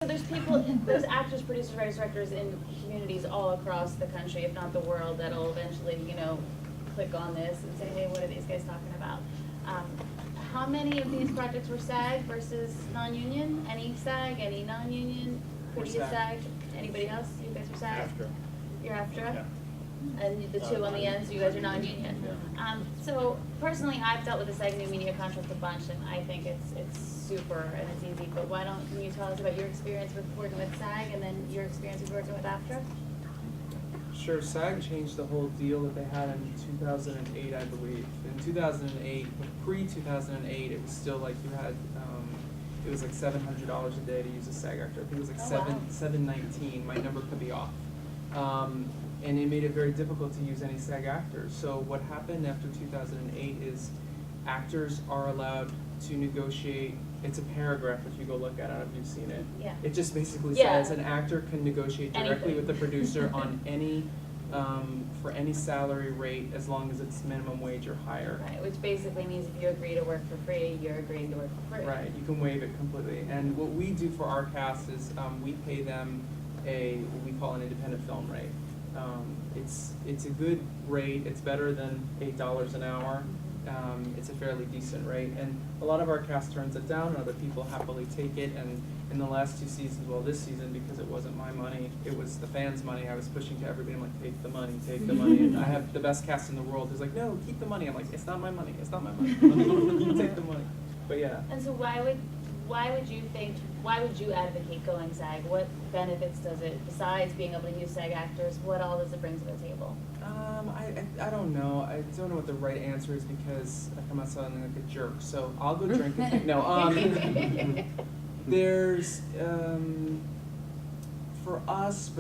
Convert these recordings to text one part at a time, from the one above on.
there's people, there's actors, producers, writers, directors in communities all across the country, if not the world, that'll eventually, you know, click on this and say, hey, what are these guys talking about? How many of these projects were SAG versus non-union? Any SAG, any non-union? Pretty good SAG? Anybody else? You guys are SAG? After. You're after? Yeah. And the two on the end, so you guys are non-union. So personally, I've dealt with the SAG New Media contract a bunch, and I think it's super and it's easy. But can you tell us about your experience with working with SAG and then your experience with working with AFTRA? Sure, SAG changed the whole deal that they had in 2008, I believe. In 2008, pre-2008, it was still like you had, it was like $700 a day to use a SAG actor. I think it was like $719. My number could be off. And it made it very difficult to use any SAG actors. So what happened after 2008 is actors are allowed to negotiate. It's a paragraph if you go look at it, if you've seen it. Yeah. It just basically Yeah. says an actor can negotiate directly with the producer on any, for any salary rate as long as it's minimum wage or higher. Right, which basically means if you agree to work for free, you're agreeing to work for free. Right, you can waive it completely. And what we do for our cast is we pay them what we call an independent film rate. It's a good rate. It's better than $8 an hour. It's a fairly decent rate, and a lot of our cast turns it down, and other people happily take it. And in the last 2 seasons, well, this season, because it wasn't my money, it was the fans' money. I was pushing to everybody. I'm like, take the money, take the money. And I have the best cast in the world. Who's like, no, keep the money. I'm like, it's not my money. It's not my money. You take the money. But yeah. And so why would you advocate going SAG? What benefits does it, besides being able to use SAG actors, what all does it bring to the table? I don't know. I don't know what the right answer is because I come out sounding like a jerk. So I'll go drink and think. No, there's, for us,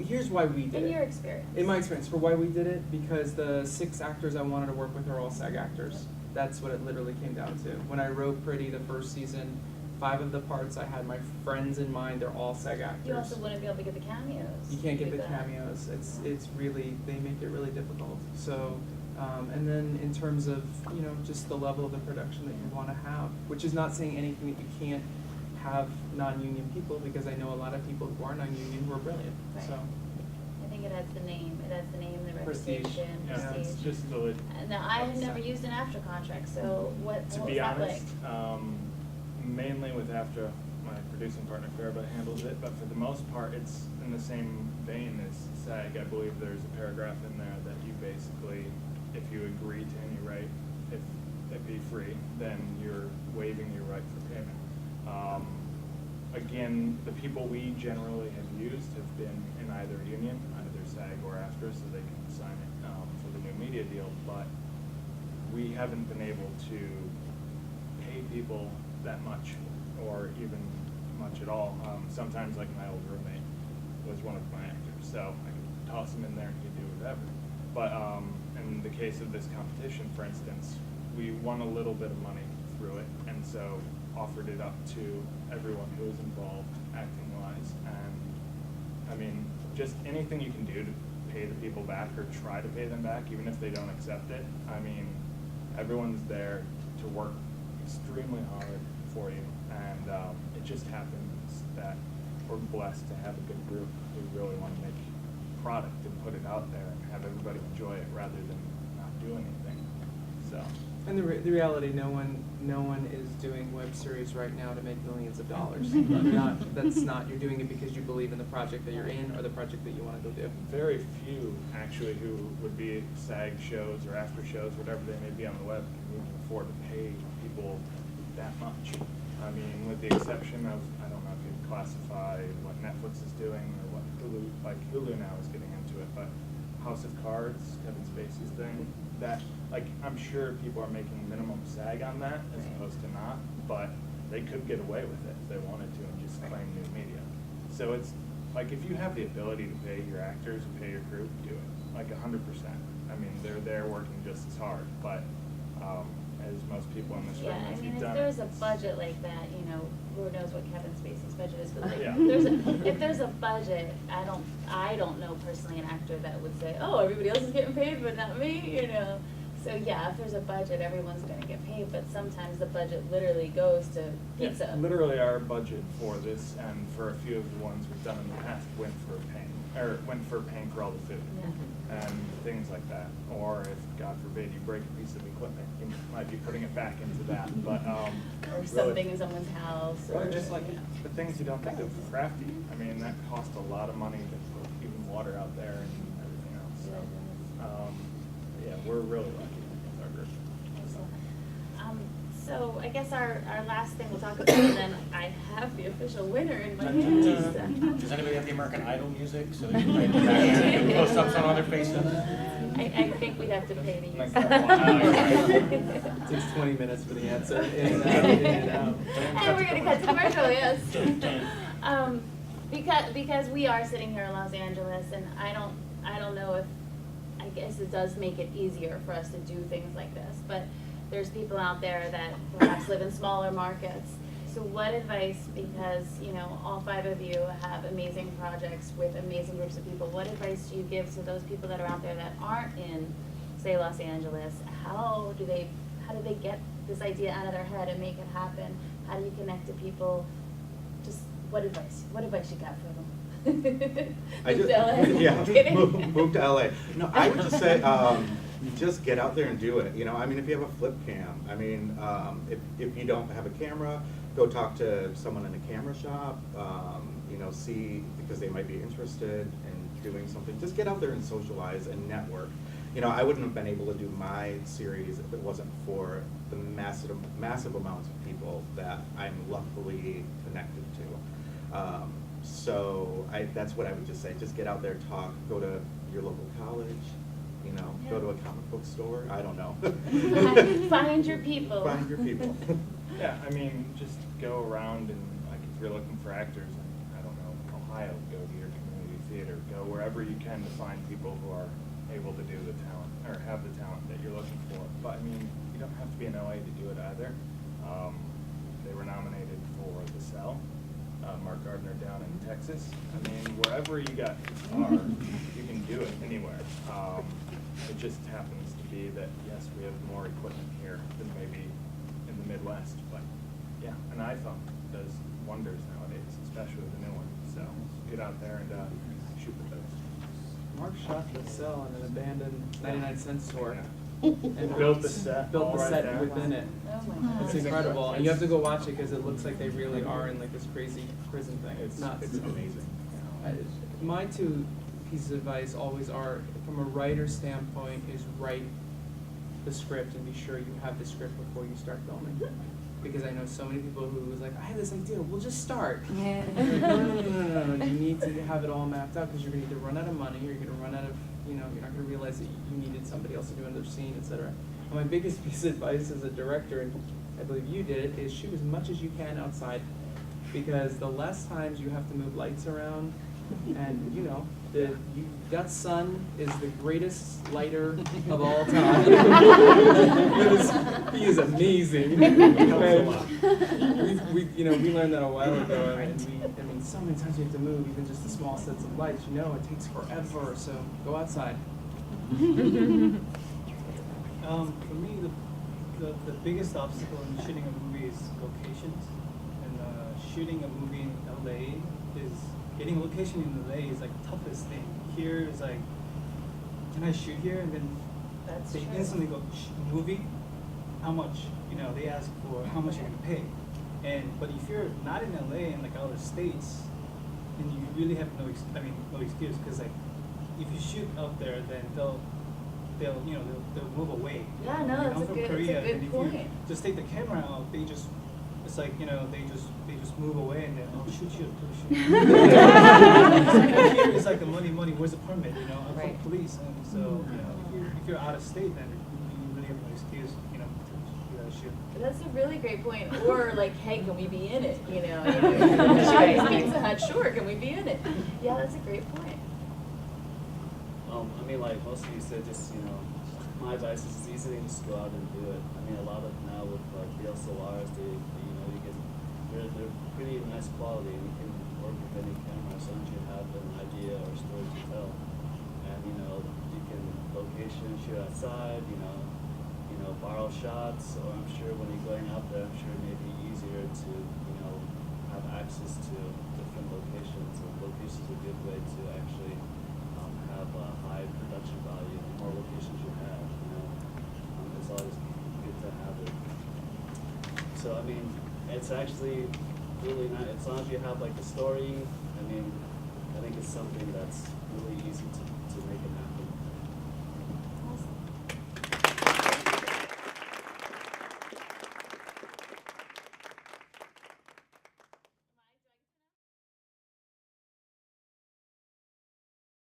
here's why we did it. In your experience. In my experience, for why we did it, because the 6 actors I wanted to work with are all SAG actors. That's what it literally came down to. When I wrote Pretty the first season, 5 of the parts I had my friends in mind. They're all SAG actors. You also wouldn't be able to get the cameos. You can't get the cameos. It's really, they make it really difficult. So, and then in terms of, you know, just the level of the production that you want to have, which is not saying anything that you can't have non-union people, because I know a lot of people who are non-union who are brilliant. Right. So. I think it adds the name, the Prestige. reputation, Yeah, prestige. it's just the. Now, I have never used an AFTRA contract, so what was To be that honest, like? mainly with AFTRA, my producing partner Fariba handles it, but for the most part, it's in the same vein as SAG. I believe there's a paragraph in there that you basically, if you agree to any right, if it be free, then you're waiving your right for payment. Again, the people we generally have used have been in either union, either SAG or AFTRA, so they can sign it for the new media deal, but we haven't been able to pay people that much or even much at all. Sometimes, like my old roommate was one of my actors, so I could toss him in there and he'd do whatever. But in the case of this competition, for instance, we won a little bit of money through it, and so offered it up to everyone who was involved acting-wise. And I mean, just anything you can do to pay the people back or try to pay them back, even if they don't accept it. I mean, everyone's there to work extremely hard for you, and it just happens that we're blessed to have a good group who really want to make product and put it out there and have everybody enjoy it rather than not do anything. So. And the reality, no one is doing web series right now to make millions of dollars. That's not. You're doing it because you believe in the project that you're in or the project that you want to go do. Very few actually who would be SAG shows or after shows, whatever they may be on the web, can even afford to pay people that much. I mean, with the exception of, I don't know if you'd classify what Netflix is doing or what Hulu now is getting into it, but House of Cards, Kevin Spacey's thing, that, like, I'm sure people are making minimum SAG on that as opposed to not, but they could get away with it if they wanted to and just claim new media. So it's, like, if you have the ability to pay your actors and pay your crew, do it, like 100%. I mean, they're there working just as hard, but as most people in this room, Yeah, I if mean, you've if done there's it, a budget like that, you know, who knows what Kevin Spacey's budget is, but like, Yeah. if there's a budget, I don't know personally an actor that would say, oh, everybody else is getting paid, but not me, you know. So yeah, if there's a budget, everyone's gonna get paid, but sometimes the budget literally goes to pizza. Yeah, literally our budget for this and for a few of the ones we've done in the past went for paying for all the food. Yeah. And things like that. Or if, God forbid, you break a piece of equipment, you might be putting it back into that, but, Or really- something in someone's house, or. Or just like the things you don't think of, crafty. I mean, that cost a lot of money to put even water out there and everything else, so. Yeah, we're really lucky with our group. So I guess our last thing we'll talk about, and then I have the official winner in my hand. Does anybody have the American Idol music so they can write back close-ups on other faces? I think we'd have to pay to use Like that. that. It takes 20 minutes for the answer. And we're gonna cut to commercial, yes. Because we are sitting here in Los Angeles, and I don't know if, I guess it does make it easier for us to do things like this, but there's people out there that perhaps live in smaller markets. So what advice, because, you know, all 5 of you have amazing projects with amazing groups of people, what advice do you give to those people that are out there that aren't in, say, Los Angeles? How do they get this idea out of their head and make it happen? How do you connect to people? Just what advice you got for them? I Move just, to LA? yeah, Kidding. move to LA. No, I would just say, just get out there and do it. You know, I mean, if you have a flip cam, I mean, if you don't have a camera, go talk to someone in a camera shop, you know, see, because they might be interested in doing something. Just get out there and socialize and network. You know, I wouldn't have been able to do my series if it wasn't for the massive amounts of people that I'm luckily connected to. So that's what I would just say. Just get out there, talk, go to your local college, you know, go to a comic book store. I don't know. Find your people. Find your people. Yeah, I mean, just go around and, like, if you're looking for actors in, I don't know, Ohio, go to your community theater, go wherever you can to find people who are able to do the talent, or have the talent that you're looking for. But, I mean, you don't have to be in LA to do it either. They were nominated for The Cell, Mark Gardner down in Texas. I mean, wherever you got guitar, you can do it anywhere. It just happens to be that, yes, we have more equipment here than maybe in the Midwest, but yeah, an iPhone does wonders nowadays, especially the new one. So get out there and shoot with those. Mark shot the cell in an abandoned 99-cent store. Yeah. And Built the set built all the right set there. within it. Oh my God. It's incredible, and you have to go watch it because it looks like they really are in like this crazy prison thing. It's nuts. It's amazing. My 2 pieces of advice always are, from a writer's standpoint, is write the script and be sure you have the script before you start filming. Because I know so many people who was like, I have this idea, we'll just start. Yeah. No. You need to have it all mapped out because you're going to either run out of money or you're going to run out of, you know, you're not going to realize that you needed somebody else to do another scene, etc. And my biggest piece of advice as a director, and I believe you did it, is shoot as much as you can outside. Because the less times you have to move lights around, and you know, that sun is the greatest lighter of all time. He is amazing. And we learned that a while ago, and I mean, so many times you have to move, even just the small sets of lights. You know, it takes forever. So go outside. For me, the biggest obstacle in shooting a movie is locations. And shooting a movie in LA is, getting a location in LA is like the toughest thing. Here is like, can I shoot here? And then That's they true. instantly go, movie, how much? You know, they ask for how much you're gonna pay. But if you're not in LA and like other states, then you really have no excuse, because like if you shoot out there, then they'll move away. Yeah, no, Like, that's I'm a from good- that's a Korea, good and if point. you just take the camera out, it's like, you know, they just move away and then, oh, shoot. Here it's like the money, where's the permit, you know, I'm Right. from police, and so, you know, if you're out of state, then you really have no excuse, you know, to shoot. That's a really great point. Or like, hey, can we be in it? You know, shooting Pizza Hut, sure, can we be in it? Yeah, that's a great point. I mean, like most of you said, just, you know, my advice is it's easy to just go out and do it. I mean, a lot of now with like DSLRs, they're pretty nice quality, and you can work with any camera as long as you have an idea or story to tell. And you know, you can location shoot outside, you know, borrow shots, or I'm sure when you're going out there, I'm sure it may be easier to, have access to different locations. And locations are a good way to actually have a high production value. The more locations you have, it's always good to have it. So I mean, it's actually really not, as long as you have like the story, I mean, I think it's something that's really easy to make it happen.